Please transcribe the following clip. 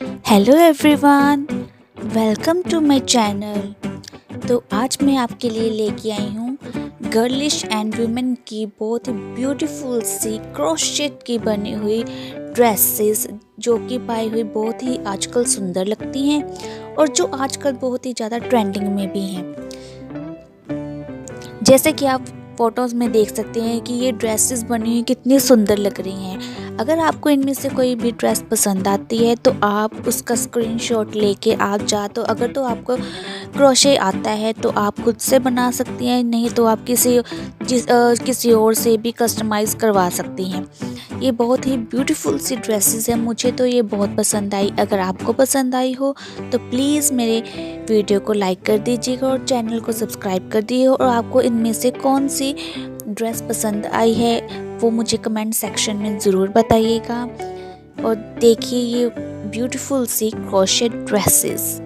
Hello everyone, welcome to my channel. तो आज मैं आपके लिए लेके आई हूँ गर्लिश एंड वुमेन की बहुत ही ब्यूटीफुल सी क्रोशेट की बनी हुई ड्रेसेस, जो कि पाई हुई बहुत ही आजकल सुंदर लगती हैं और जो आजकल बहुत ही ज़्यादा ट्रेंडिंग में भी हैं। जैसे कि आप फोटोज़ में देख सकते हैं कि ये ड्रेसेस बनी हुई कितनी सुंदर लग रही हैं। अगर आपको इनमें से कोई भी ड्रेस पसंद आती है तो आप उसका स्क्रीनशॉट लेके तो अगर तो आपको क्रोशे आता है तो आप खुद से बना सकती हैं, नहीं तो आप किसी और से भी कस्टमाइज़ करवा सकती हैं। ये बहुत ही ब्यूटीफुल सी ड्रेसेस है, मुझे तो ये बहुत पसंद आई। अगर आपको पसंद आई हो तो प्लीज़ मेरे वीडियो को लाइक कर दीजिएगा और चैनल को सब्सक्राइब कर दीजिए। और आपको इनमें से कौन सी ड्रेस पसंद आई है वो मुझे कमेंट सेक्शन में ज़रूर बताइएगा। और देखिए ये ब्यूटीफुल सी क्रोशेट ड्रेसेस।